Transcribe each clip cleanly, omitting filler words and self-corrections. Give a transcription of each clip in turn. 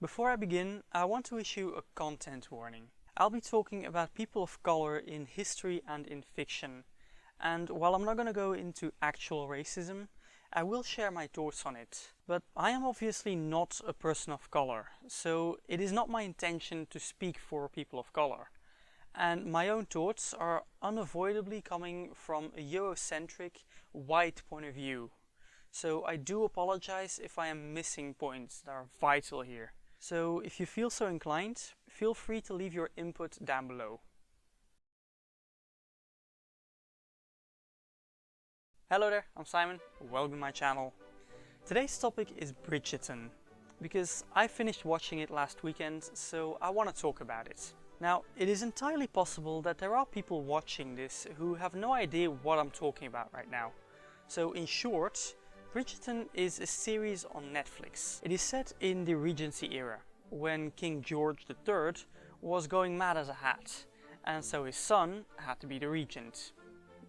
Before I begin, I want to issue a content warning. I'll be talking about people of color in history and in fiction, and while I'm not going to go into actual racism, I will share my thoughts on it. But I am obviously not a person of color, so it is not my intention to speak for people of color. And my own thoughts are unavoidably coming from a Eurocentric, white point of view. So I do apologize if I am missing points that are vital here. So if you feel so inclined, feel free to leave your input down below. Hello there, I'm Simon, welcome to my channel. Today's topic is Bridgerton, because I finished watching it last weekend, so I want to talk about it. Now, it is entirely possible that there are people watching this who have no idea what I'm talking about right now. So in short, Bridgerton is a series on Netflix. It is set in the Regency era, when King George III was going mad as a hat, and so his son had to be the regent,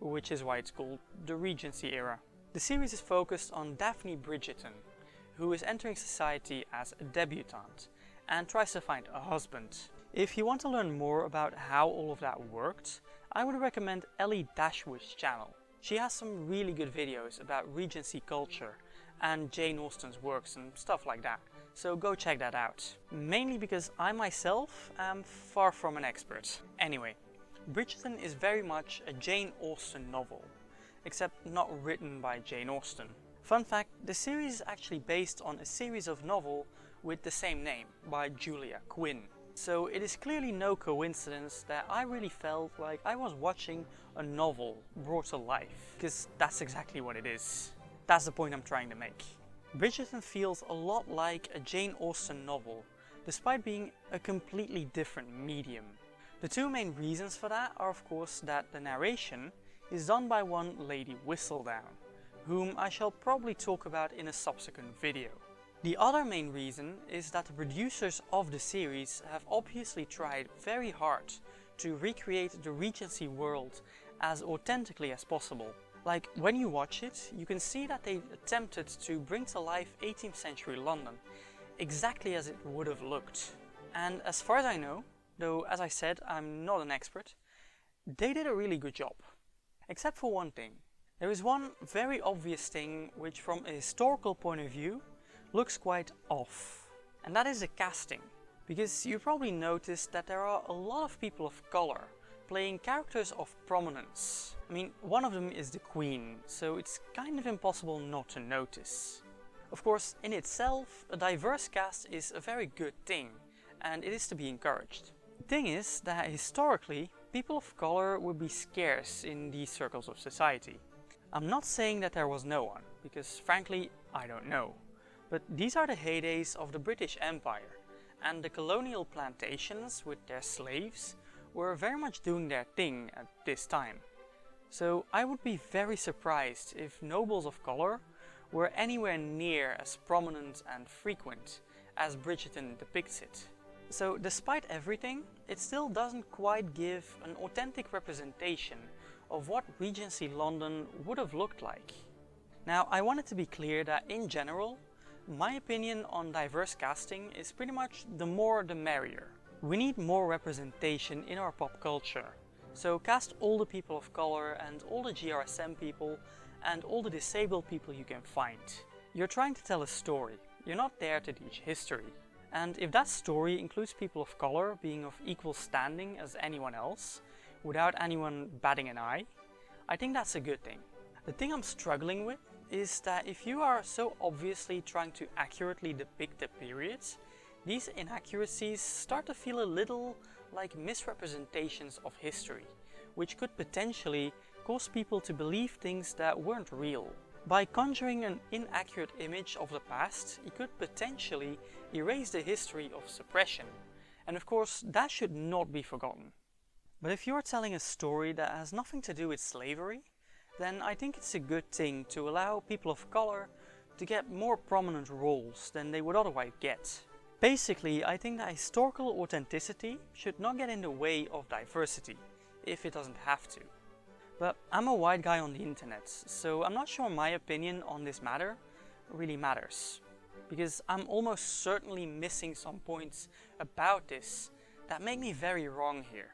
which is why it's called the Regency era. The series is focused on Daphne Bridgerton, who is entering society as a debutante and tries to find a husband. If you want to learn more about how all of that worked, I would recommend Ellie Dashwood's channel. She has some really good videos about Regency culture and Jane Austen's works and stuff like that, so go check that out. Mainly because I myself am far from an expert. Anyway, Bridgerton is very much a Jane Austen novel, except not written by Jane Austen. Fun fact, the series is actually based on a series of novels with the same name by Julia Quinn. So it is clearly no coincidence that I really felt like I was watching a novel brought to life, because that's exactly what it is. That's the point I'm trying to make. Bridgerton feels a lot like a Jane Austen novel, despite being a completely different medium. The two main reasons for that are of course that the narration is done by one Lady Whistledown, whom I shall probably talk about in a subsequent video. The other main reason is that the producers of the series have obviously tried very hard to recreate the Regency world as authentically as possible. Like, when you watch it, you can see that they attempted to bring to life 18th century London exactly as it would have looked. And as far as I know, though as I said I'm not an expert, they did a really good job. Except for one thing. There is one very obvious thing which from a historical point of view looks quite off. And that is the casting. Because you probably noticed that there are a lot of people of color playing characters of prominence. I mean, one of them is the Queen, so it's kind of impossible not to notice. Of course, in itself, a diverse cast is a very good thing, and it is to be encouraged. The thing is that historically, people of color would be scarce in these circles of society. I'm not saying that there was no one, because frankly, I don't know. But these are the heydays of the British Empire, and the colonial plantations with their slaves were very much doing their thing at this time. So I would be very surprised if nobles of color were anywhere near as prominent and frequent as Bridgerton depicts it. So despite everything, it still doesn't quite give an authentic representation of what Regency London would have looked like. Now, I want it to be clear that in general, my opinion on diverse casting is pretty much the more the merrier. We need more representation in our pop culture, so cast all the people of color and all the GRSM people and all the disabled people you can find. You're trying to tell a story, you're not there to teach history. And if that story includes people of color being of equal standing as anyone else, without anyone batting an eye, I think that's a good thing. The thing I'm struggling with is that if you are so obviously trying to accurately depict the periods, these inaccuracies start to feel a little like misrepresentations of history, which could potentially cause people to believe things that weren't real. By conjuring an inaccurate image of the past, you could potentially erase the history of suppression, and of course that should not be forgotten. But if you're telling a story that has nothing to do with slavery, then I think it's a good thing to allow people of color to get more prominent roles than they would otherwise get. Basically, I think that historical authenticity should not get in the way of diversity, if it doesn't have to. But I'm a white guy on the internet, so I'm not sure my opinion on this matter really matters. because I'm almost certainly missing some points about this that make me very wrong here.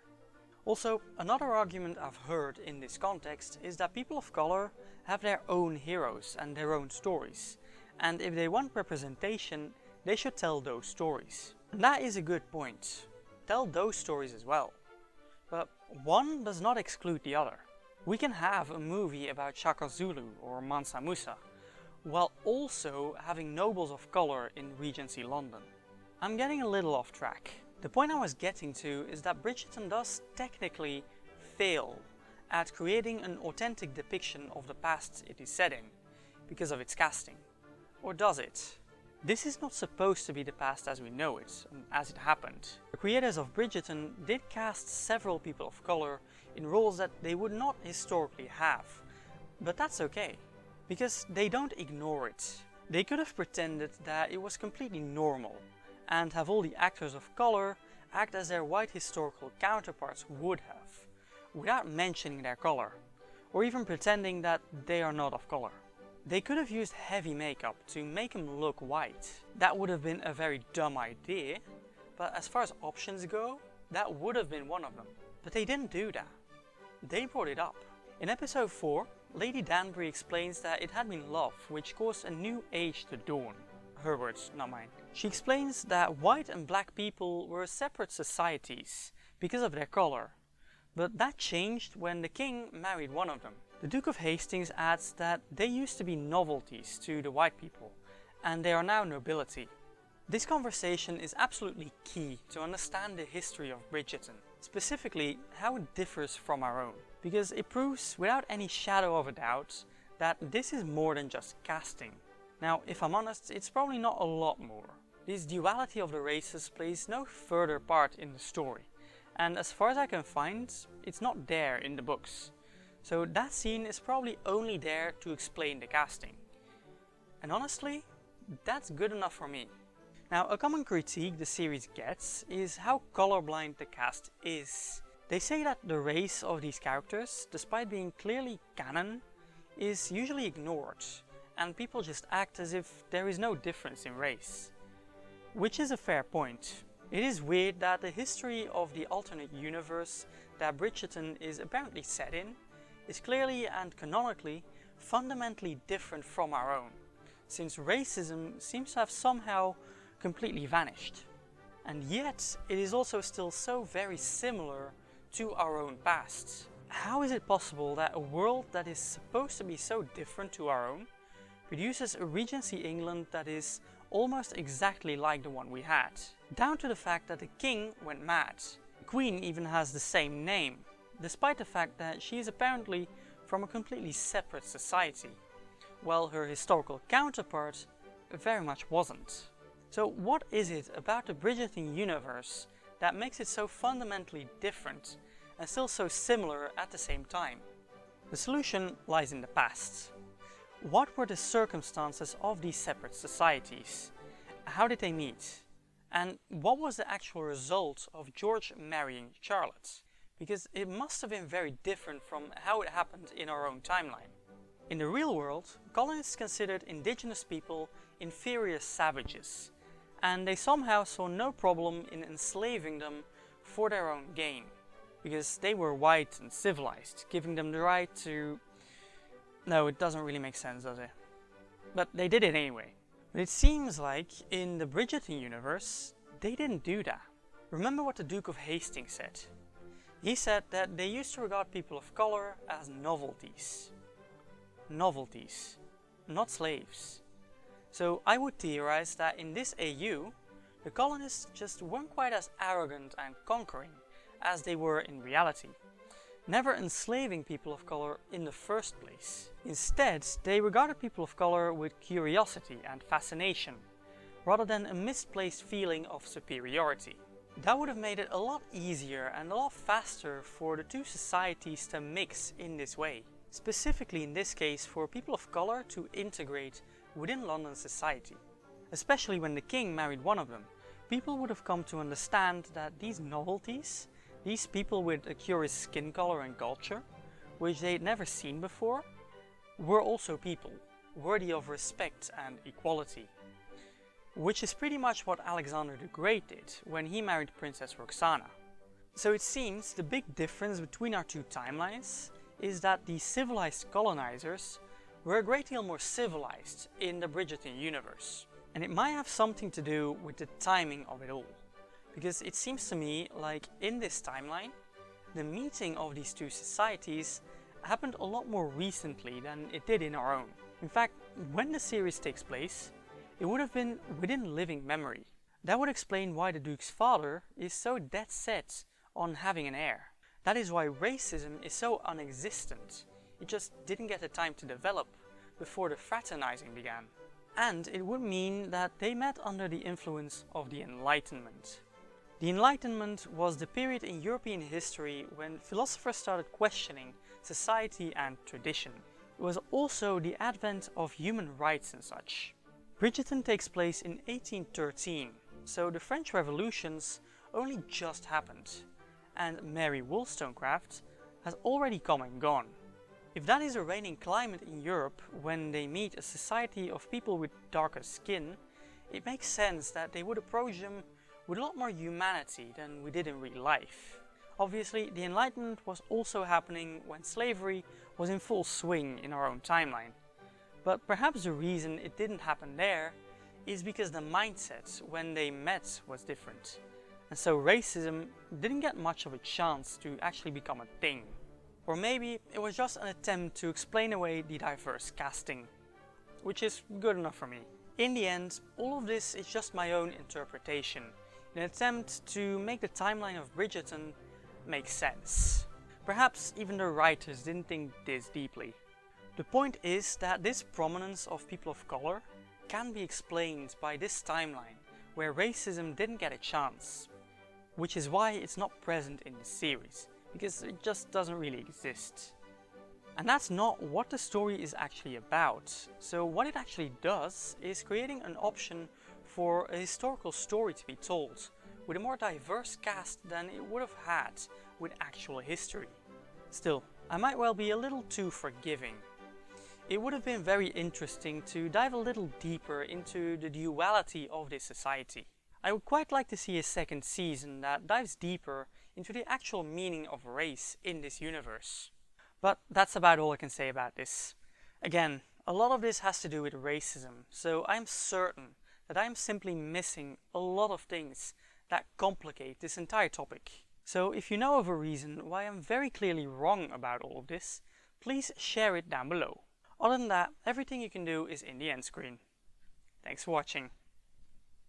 Also, another argument I've heard in this context is that people of color have their own heroes and their own stories, and if they want representation, they should tell those stories. And that is a good point. Tell those stories as well. But one does not exclude the other. We can have a movie about Shaka Zulu or Mansa Musa, while also having nobles of color in Regency London. I'm getting a little off track. The point I was getting to is that Bridgerton does technically fail at creating an authentic depiction of the past it is set in, because of its casting. Or does it? This is not supposed to be the past as we know it, as it happened. The creators of Bridgerton did cast several people of color in roles that they would not historically have, but that's okay, because they don't ignore it. They could have pretended that it was completely normal, and have all the actors of color act as their white historical counterparts would have, without mentioning their color, or even pretending that they are not of color. They could have used heavy makeup to make them look white. That would have been a very dumb idea, but as far as options go, that would have been one of them. But they didn't do that. They brought it up. In episode 4, Lady Danbury explains that it had been love which caused a new age to dawn. Her words, not mine. She explains that white and black people were separate societies because of their color, but that changed when the king married one of them. The Duke of Hastings adds that they used to be novelties to the white people, and they are now nobility. This conversation is absolutely key to understand the history of Bridgerton, specifically how it differs from our own, because it proves without any shadow of a doubt that this is more than just casting. Now, if I'm honest, it's probably not a lot more. This duality of the races plays no further part in the story, and as far as I can find, it's not there in the books. So that scene is probably only there to explain the casting. And honestly, that's good enough for me. Now, a common critique the series gets is how colorblind the cast is. They say that the race of these characters, despite being clearly canon, is usually ignored, and people just act as if there is no difference in race. Which is a fair point. It is weird that the history of the alternate universe that Bridgerton is apparently set in is clearly and canonically fundamentally different from our own, since racism seems to have somehow completely vanished. And yet, it is also still so very similar to our own past. How is it possible that a world that is supposed to be so different to our own produces a Regency England that is almost exactly like the one we had? Down to the fact that the king went mad. The queen even has the same name, despite the fact that she is apparently from a completely separate society, while her historical counterpart very much wasn't. So what is it about the Bridgerton universe that makes it so fundamentally different and still so similar at the same time? The solution lies in the past. What were the circumstances of these separate societies? How did they meet? And what was the actual result of George marrying Charlotte? Because it must have been very different from how it happened in our own timeline. In the real world, colonists considered indigenous people inferior savages, and they somehow saw no problem in enslaving them for their own gain, because they were white and civilized, giving them the right to... No, it doesn't really make sense, does it? But they did it anyway. But it seems like in the Bridgerton universe, they didn't do that. Remember what the Duke of Hastings said. He said that they used to regard people of color as novelties. Novelties, not slaves. So I would theorize that in this AU, the colonists just weren't quite as arrogant and conquering as they were in reality, never enslaving people of color in the first place. Instead, they regarded people of color with curiosity and fascination, rather than a misplaced feeling of superiority. That would have made it a lot easier and a lot faster for the two societies to mix in this way. Specifically in this case for people of color to integrate within London society. Especially when the king married one of them, people would have come to understand that these novelties, these people with a curious skin color and culture, which they had never seen before, were also people, worthy of respect and equality. which is pretty much what Alexander the Great did when he married Princess Roxana. So it seems the big difference between our two timelines is that the civilized colonizers were a great deal more civilized in the Bridgerton universe. And it might have something to do with the timing of it all. Because it seems to me like in this timeline, the meeting of these two societies happened a lot more recently than it did in our own. In fact, when the series takes place, it would have been within living memory. That would explain why the Duke's father is so dead set on having an heir. That is why racism is so unexistent. It just didn't get the time to develop before the fraternizing began. And it would mean that they met under the influence of the Enlightenment. The Enlightenment was the period in European history when philosophers started questioning society and tradition. It was also the advent of human rights and such. Bridgerton takes place in 1813, so the French revolutions only just happened, and Mary Wollstonecraft has already come and gone. If that is a reigning climate in Europe when they meet a society of people with darker skin, it makes sense that they would approach them with a lot more humanity than we did in real life. Obviously, the Enlightenment was also happening when slavery was in full swing in our own timeline. But perhaps the reason it didn't happen there is because the mindset when they met was different. And so racism didn't get much of a chance to actually become a thing. Or maybe it was just an attempt to explain away the diverse casting, which is good enough for me. In the end, all of this is just my own interpretation, in an attempt to make the timeline of Bridgerton make sense. Perhaps even the writers didn't think this deeply. The point is that this prominence of people of color can be explained by this timeline where racism didn't get a chance, which is why it's not present in the series, because it just doesn't really exist. And that's not what the story is actually about. So what it actually does is creating an option for a historical story to be told with a more diverse cast than it would have had with actual history. Still, I might well be a little too forgiving. It would have been very interesting to dive a little deeper into the duality of this society. I would quite like to see a second season that dives deeper into the actual meaning of race in this universe. But that's about all I can say about this. Again, a lot of this has to do with racism, so I'm certain that I'm simply missing a lot of things that complicate this entire topic. So if you know of a reason why I'm very clearly wrong about all of this, please share it down below. Other than that, everything you can do is in the end screen. Thanks for watching.